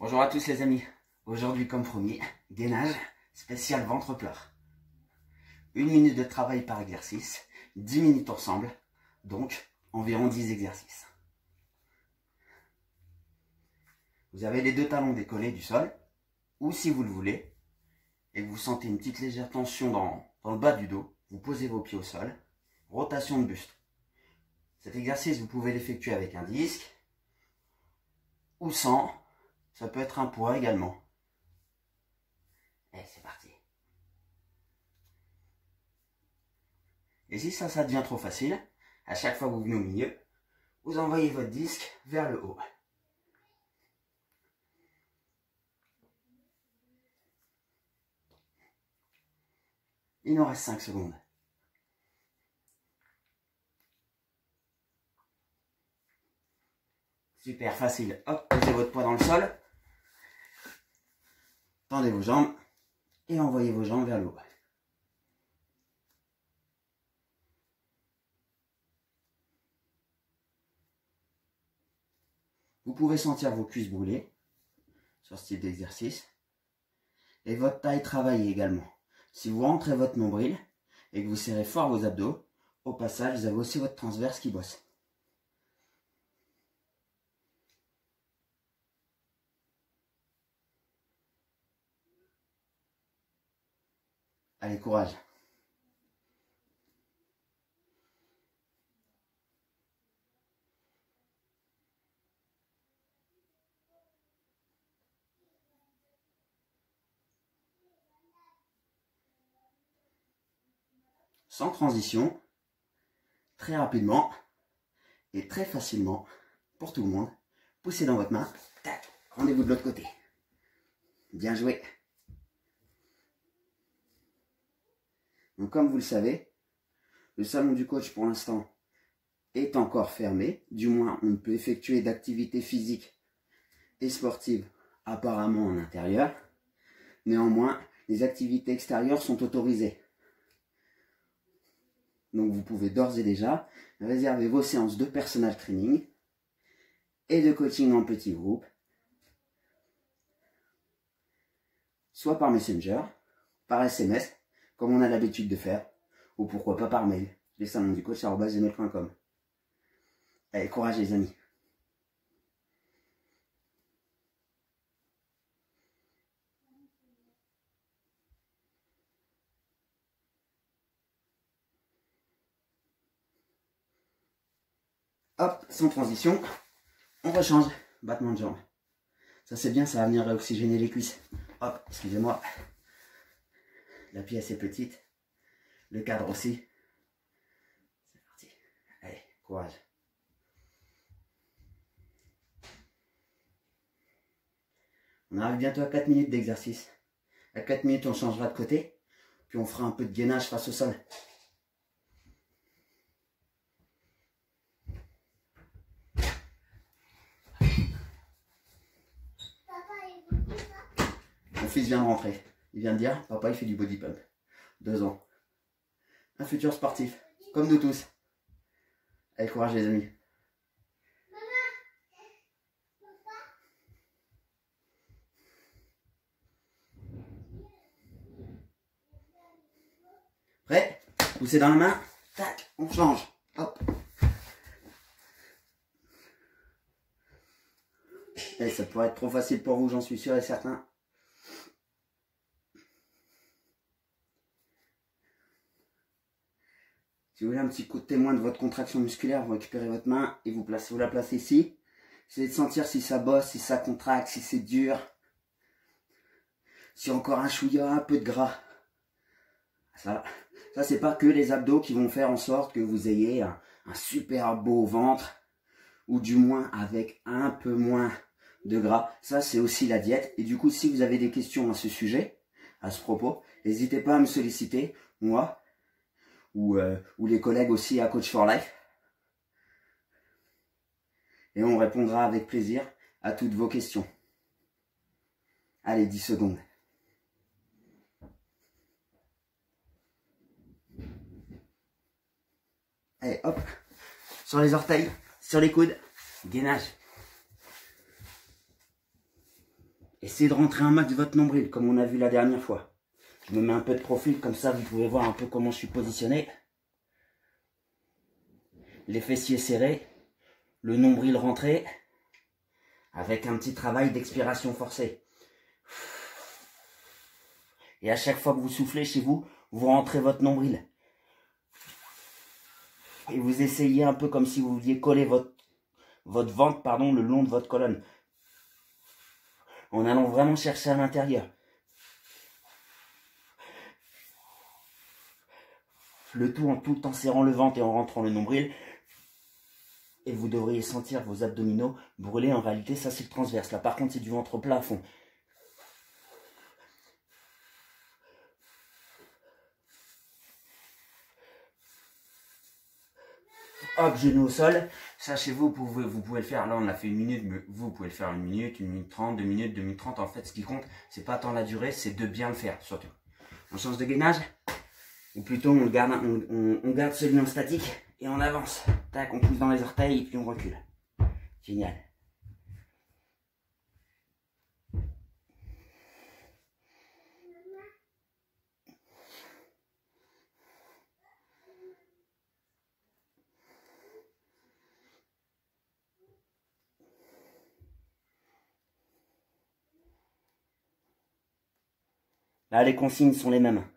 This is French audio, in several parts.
Bonjour à tous les amis, aujourd'hui comme promis, gainage spécial ventre plat. 1 minute de travail par exercice, 10 minutes ensemble, donc environ 10 exercices. Vous avez les deux talons décollés du sol, ou si vous le voulez, et que vous sentez une petite légère tension dans le bas du dos, vous posez vos pieds au sol, rotation de buste. Cet exercice, vous pouvez l'effectuer avec un disque, ou sans, ça peut être un poids également. Et c'est parti. Et si ça devient trop facile, à chaque fois que vous venez au milieu, vous envoyez votre disque vers le haut. Il nous reste 5 secondes. Super facile. Hop, posez votre poids dans le sol. Tendez vos jambes et envoyez vos jambes vers le haut. Vous pouvez sentir vos cuisses brûler sur ce type d'exercice. Et votre taille travailler également. Si vous rentrez votre nombril et que vous serrez fort vos abdos, au passage, vous avez aussi votre transverse qui bosse. Allez, courage. Sans transition, très rapidement et très facilement, pour tout le monde, poussez dans votre main, tac, rendez-vous de l'autre côté. Bien joué. Donc comme vous le savez, le salon du coach pour l'instant est encore fermé, du moins on ne peut effectuer d'activités physiques et sportives apparemment en intérieur. Néanmoins, les activités extérieures sont autorisées. Donc vous pouvez d'ores et déjà réserver vos séances de personal training et de coaching en petit groupe, soit par Messenger, par SMS, comme on a l'habitude de faire, ou pourquoi pas par mail, lessalonsducoach@gmail.com. Allez, courage les amis. Hop, sans transition, on rechange, battement de jambes. Ça c'est bien, ça va venir oxygéner les cuisses. Hop, excusez-moi. La pièce est petite, le cadre aussi. C'est parti. Allez, courage. On arrive bientôt à 4 minutes d'exercice. À 4 minutes, on changera de côté, puis on fera un peu de gainage face au sol. Mon fils vient de rentrer. Il vient de dire, papa il fait du body pump. 2 ans. Un futur sportif, comme nous tous. Allez, courage les amis. Prêt? Poussez dans la main. Tac, on change. Hop. Et ça pourrait être trop facile pour vous, j'en suis sûr et certain. Si vous voulez un petit coup de témoin de votre contraction musculaire, vous récupérez votre main et vous la placez ici. Essayez de sentir si ça bosse, si ça contracte, si c'est dur. Si encore un chouïa, un peu de gras. Ça c'est pas que les abdos qui vont faire en sorte que vous ayez un super beau ventre. Ou du moins avec un peu moins de gras. Ça c'est aussi la diète. Et du coup, si vous avez des questions à ce sujet, à ce propos, n'hésitez pas à me solliciter, moi, ou les collègues aussi à Coach for Life. Et on répondra avec plaisir à toutes vos questions. Allez, 10 secondes. Allez, hop, sur les orteils, sur les coudes, gainage. Essayez de rentrer un max votre nombril, comme on a vu la dernière fois. Je me mets un peu de profil, comme ça vous pouvez voir un peu comment je suis positionné. Les fessiers serrés, le nombril rentré, avec un petit travail d'expiration forcée. Et à chaque fois que vous soufflez chez vous, vous rentrez votre nombril. Et vous essayez un peu comme si vous vouliez coller votre ventre, pardon, le long de votre colonne. En allant vraiment chercher à l'intérieur. Le tout en serrant le ventre et en rentrant le nombril. Et vous devriez sentir vos abdominaux brûler. En réalité, ça c'est le transverse. Là par contre, c'est du ventre plat à fond. Hop, genou au sol. Ça chez vous, vous pouvez le faire. Là, on a fait 1 minute, mais vous pouvez le faire 1 minute, 1 minute 30, 2 minutes, 2 minutes 30. En fait, ce qui compte, c'est pas tant la durée, c'est de bien le faire, surtout. On change de gainage. Ou plutôt, on garde celui en statique et on avance. Tac, on pousse dans les orteils et puis on recule. Génial. Là, les consignes sont les mêmes.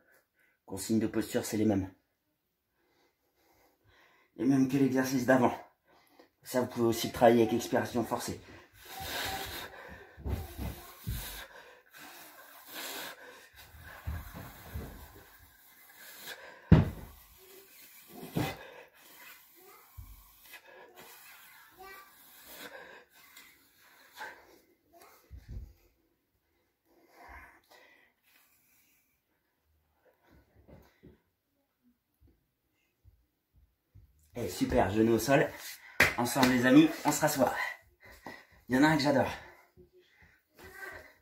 Consignes de posture, c'est les mêmes. Les mêmes que l'exercice d'avant. Ça, vous pouvez aussi le travailler avec expiration forcée. Et super, genou au sol. Ensemble les amis, on se rassoit. Il y en a un que j'adore.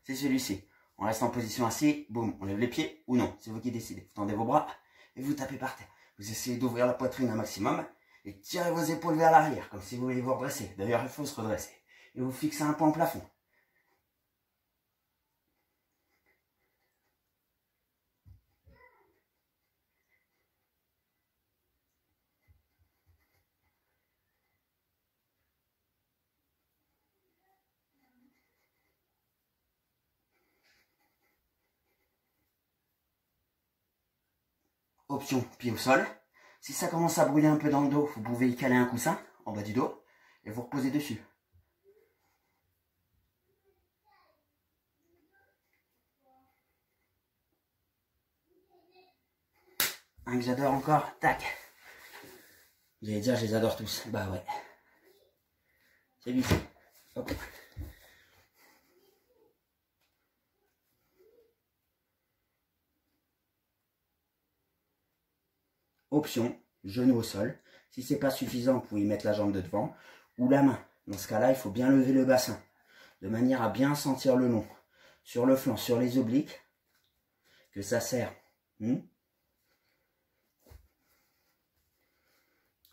C'est celui-ci. On reste en position assise, boum, on lève les pieds ou non, c'est vous qui décidez. Vous tendez vos bras et vous tapez par terre. Vous essayez d'ouvrir la poitrine un maximum et tirez vos épaules vers l'arrière, comme si vous voulez vous redresser. D'ailleurs, il faut se redresser. Et vous fixez un point au plafond. Option pied au sol. Si ça commence à brûler un peu dans le dos, vous pouvez y caler un coussin en bas du dos et vous reposez dessus. Un que j'adore encore, tac. J'allais dire, je les adore tous. Bah ouais. C'est lui. Hop. Option, genou au sol. Si c'est pas suffisant, vous pouvez y mettre la jambe de devant ou la main. Dans ce cas-là, il faut bien lever le bassin, de manière à bien sentir le long. Sur le flanc, sur les obliques, que ça serre.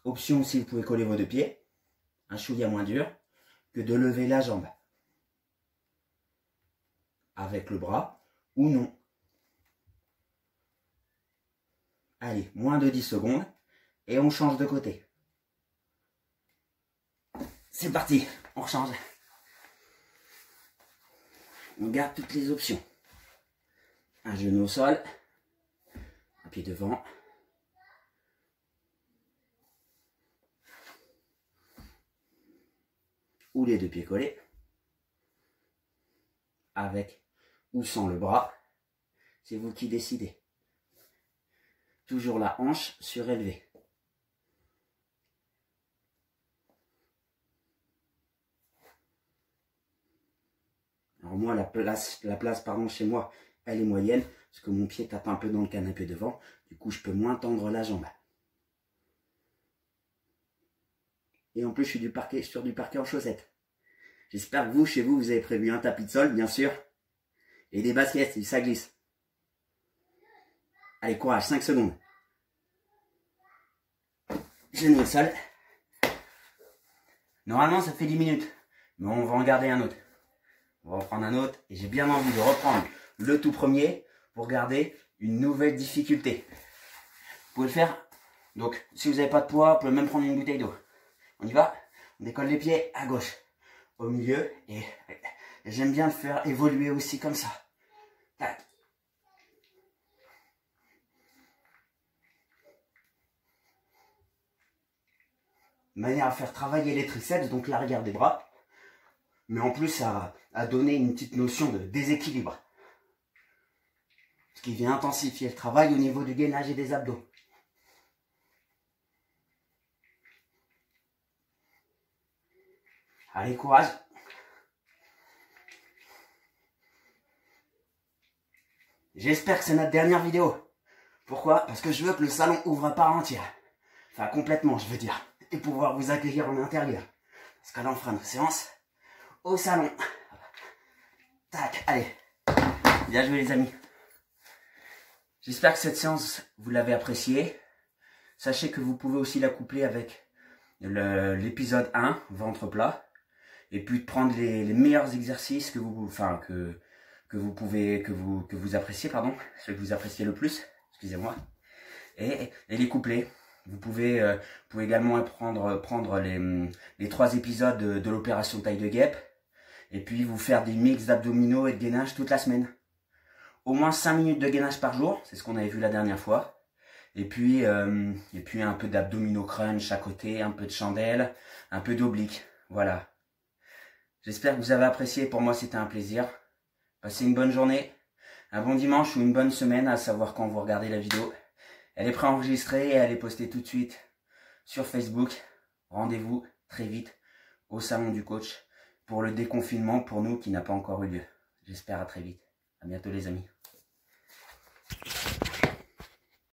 Option aussi, vous pouvez coller vos deux pieds. Un chouïa moins dur que de lever la jambe. Avec le bras ou non. Allez, moins de 10 secondes. Et on change de côté. C'est parti, on rechange. On garde toutes les options. Un genou au sol. Un pied devant. Ou les deux pieds collés. Avec ou sans le bras. C'est vous qui décidez. Toujours la hanche surélevée. Alors moi, la place pardon, chez moi, elle est moyenne, parce que mon pied tape un peu dans le canapé devant. Du coup, je peux moins tendre la jambe. Et en plus, je suis sur du parquet en chaussettes. J'espère que vous, chez vous, vous avez prévu un tapis de sol, bien sûr. Et des baskets, si ça glisse. Allez, courage, 5 secondes. Genou au sol. Normalement, ça fait 10 minutes. Mais on va en garder un autre. On va en prendre un autre. Et j'ai bien envie de reprendre le tout premier pour garder une nouvelle difficulté. Vous pouvez le faire. Donc, si vous n'avez pas de poids, vous pouvez même prendre une bouteille d'eau. On y va. On décolle les pieds à gauche, au milieu. Et j'aime bien le faire évoluer aussi comme ça. Tac. De manière à faire travailler les triceps, donc l'arrière des bras. Mais en plus à donner une petite notion de déséquilibre. Ce qui vient intensifier le travail au niveau du gainage et des abdos. Allez, courage. J'espère que c'est notre dernière vidéo. Pourquoi? Parce que je veux que le salon ouvre à part entière. Enfin, complètement, je veux dire. Et pouvoir vous accueillir en intérieur. Parce qu'à l'on fera notre séance au salon. Tac, allez. Bien joué les amis. J'espère que cette séance, vous l'avez appréciée. Sachez que vous pouvez aussi la coupler avec l'épisode 1, ventre plat. Et puis de prendre les meilleurs exercices que vous appréciez, pardon. Ceux que vous appréciez le plus, excusez-moi. Et les coupler. Vous pouvez également prendre les 3 épisodes de l'opération taille de guêpe. Et puis vous faire des mix d'abdominaux et de gainage toute la semaine. Au moins 5 minutes de gainage par jour, c'est ce qu'on avait vu la dernière fois. Et puis un peu d'abdominaux crunch à côté, un peu de chandelle, un peu d'oblique. Voilà. J'espère que vous avez apprécié. Pour moi, c'était un plaisir. Passez une bonne journée, un bon dimanche ou une bonne semaine, à savoir quand vous regardez la vidéo. Elle est préenregistrée et elle est postée tout de suite sur Facebook. Rendez-vous très vite au salon du coach pour le déconfinement pour nous qui n'a pas encore eu lieu. J'espère à très vite. À bientôt les amis.